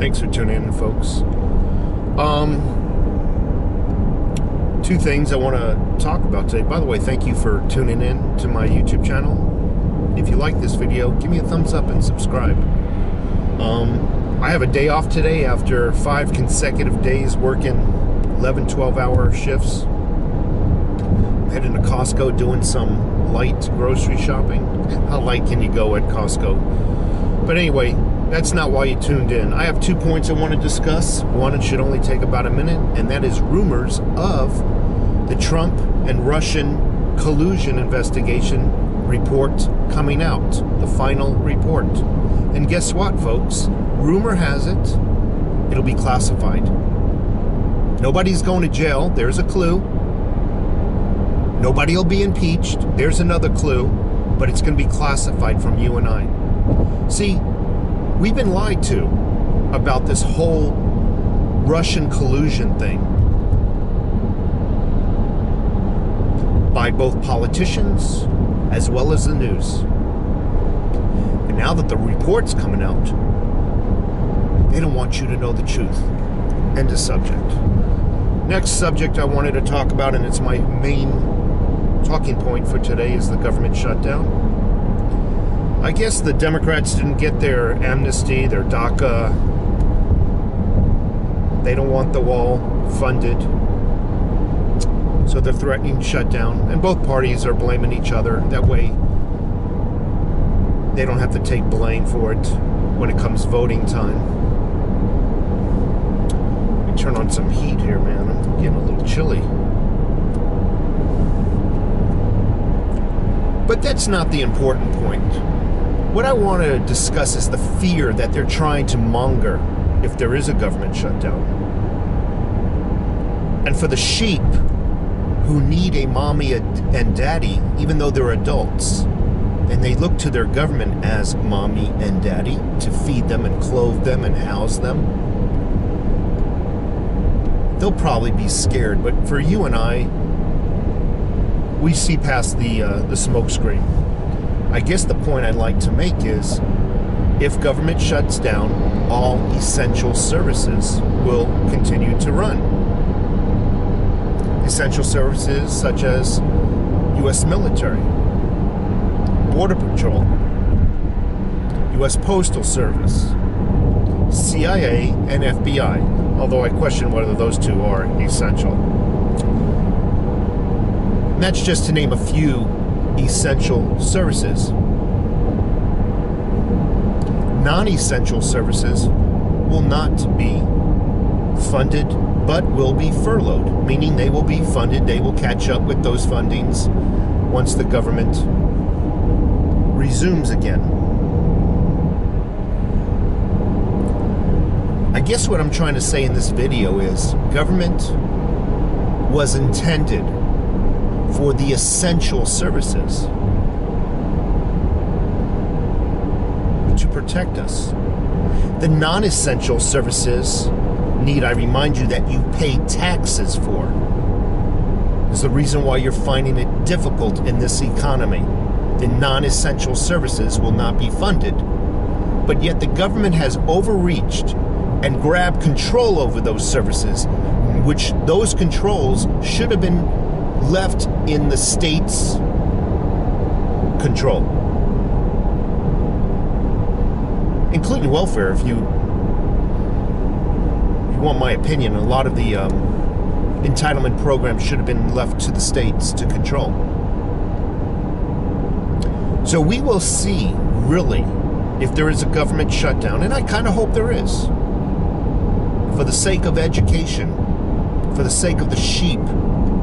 Thanks for tuning in, folks. Two things I want to talk about today. By the way, thank you for tuning in to my YouTube channel. If you like this video, give me a thumbs up and subscribe. I have a day off today after 5 consecutive days working 11, 12-hour shifts. I'm heading to Costco doing some light grocery shopping. How light can you go at Costco? But anyway, that's not why you tuned in. I have 2 points I want to discuss. One, it should only take about a minute, and that is rumors of the Trump and Russian collusion investigation report coming out, the final report. And guess what, folks? Rumor has it, it'll be classified. Nobody's going to jail. There's a clue. Nobody will be impeached. There's another clue. But it's going to be classified from you and I. See, we've been lied to about this whole Russian collusion thing by both politicians as well as the news. And now that the report's coming out, they don't want you to know the truth. End of subject. Next subject I wanted to talk about, and it's my main talking point for today, is the government shutdown. I guess the Democrats didn't get their amnesty, their DACA. They don't want the wall funded. So they're threatening shutdown. And both parties are blaming each other. That way, they don't have to take blame for it when it comes voting time. Let me turn on some heat here, man. I'm getting a little chilly. But that's not the important point. What I want to discuss is the fear that they're trying to monger if there is a government shutdown. And for the sheep who need a mommy and daddy, even though they're adults, and they look to their government as mommy and daddy to feed them and clothe them and house them, they'll probably be scared. But for you and I, we see past the smoke screen. I guess the point I'd like to make is, if government shuts down, all essential services will continue to run. Essential services such as U.S. military, Border Patrol, U.S. Postal Service, CIA, and FBI, although I question whether those two are essential. And that's just to name a few essential services. Non-essential services will not be funded, but will be furloughed, meaning they will be funded, they will catch up with those fundings once the government resumes again. I guess what I'm trying to say in this video is government was intended for the essential services to protect us. The non-essential services, need I remind you, that you pay taxes for, is the reason why you're finding it difficult in this economy. The non-essential services will not be funded, but yet the government has overreached and grabbed control over those services, which those controls should have been left in the state's control, including welfare. If you want my opinion, a lot of the entitlement programs should have been left to the states to control. So we will see, really, if there is a government shutdown, and I kind of hope there is, for the sake of education, for the sake of the sheep,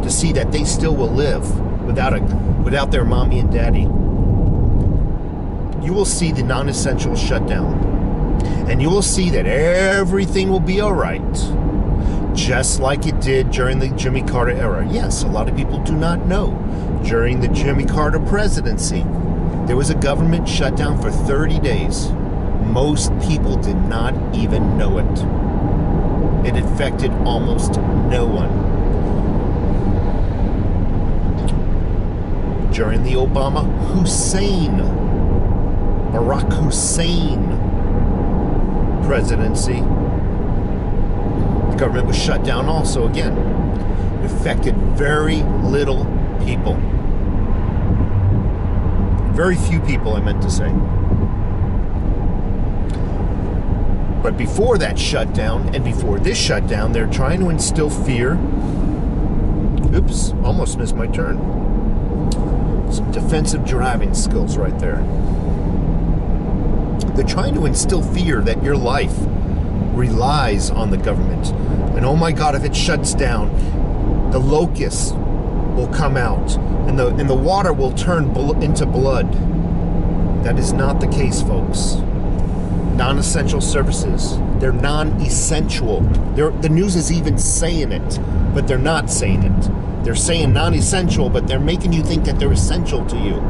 to see that they still will live without their mommy and daddy. You will see the non-essential shutdown, and you will see that everything will be all right, just like it did during the Jimmy Carter era. Yes, a lot of people do not know. During the Jimmy Carter presidency, there was a government shutdown for 30 days. Most people did not even know it. It affected almost no one. During the Barack Hussein presidency, government was shut down also again. It affected very little people. Very few people, I meant to say. But before that shutdown and before this shutdown, they're trying to instill fear. Oops, almost missed my turn. Some defensive driving skills right there. They're trying to instill fear that your life relies on the government. And oh my God, if it shuts down, the locusts will come out and the water will turn into blood. That is not the case, folks. Non-essential services, they're non-essential. The news is even saying it, but they're not saying it. They're saying non-essential, but they're making you think that they're essential to you.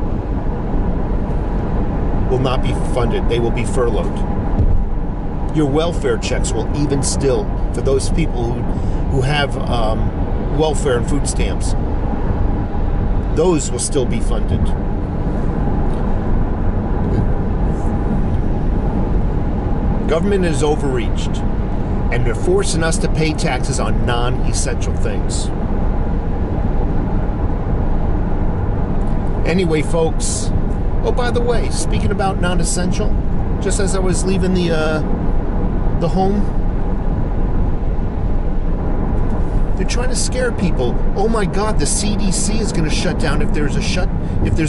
Will not be funded. They will be furloughed. Your welfare checks will even still, for those people who have welfare and food stamps, those will still be funded. Government is overreached, and they're forcing us to pay taxes on non-essential things. Anyway, folks, oh, by the way, speaking about non-essential, just as I was leaving the home, they're trying to scare people. Oh my God, the CDC is going to shut down if there's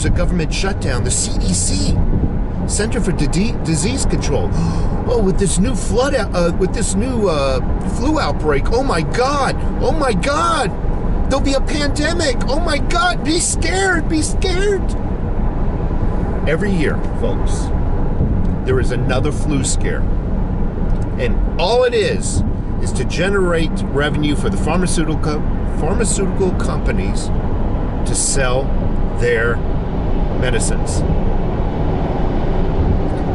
a government shutdown. The CDC, Center for Disease Control. Oh, with this new flu outbreak. Oh my God. Oh my God. There'll be a pandemic. Oh my God. Be scared. Be scared. Every year, folks, there is another flu scare. And all it is to generate revenue for the pharmaceutical companies to sell their medicines,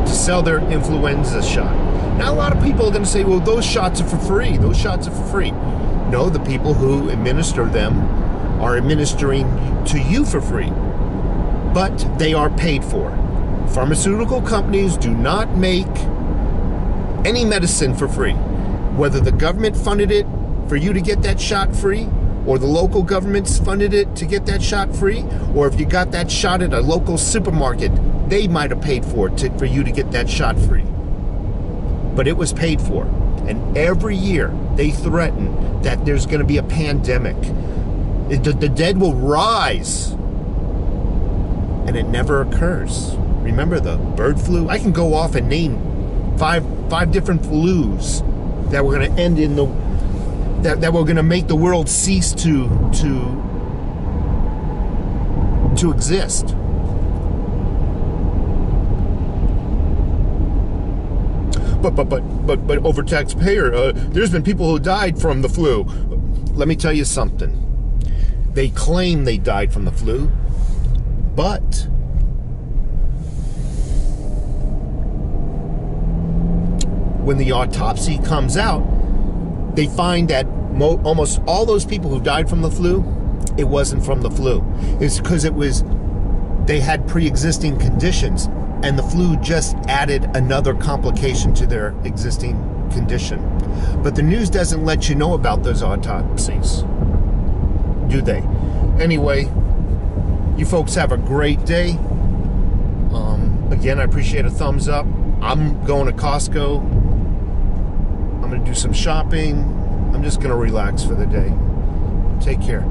to sell their influenza shot. Now, a lot of people are going to say, well, those shots are for free. Those shots are for free. No, the people who administer them are administering to you for free, but they are paid for. Pharmaceutical companies do not make any medicine for free. Whether the government funded it for you to get that shot free, or the local governments funded it to get that shot free, or if you got that shot at a local supermarket, they might have paid for it for you to get that shot free. But it was paid for. And every year they threaten that there's going to be a pandemic. The dead will rise. And it never occurs. Remember the bird flu? I can go off and name five different flus that were going to end in that were going to make the world cease to exist. But over taxpayer, there's been people who died from the flu. Let me tell you something. They claim they died from the flu, but when the autopsy comes out, they find that almost all those people who died from the flu, it wasn't from the flu. It's because they had pre-existing conditions, and the flu just added another complication to their existing condition. But the news doesn't let you know about those autopsies, do they? Anyway, you folks have a great day. Again, I appreciate a thumbs up. I'm going to Costco. I'm going to do some shopping. I'm just going to relax for the day. Take care.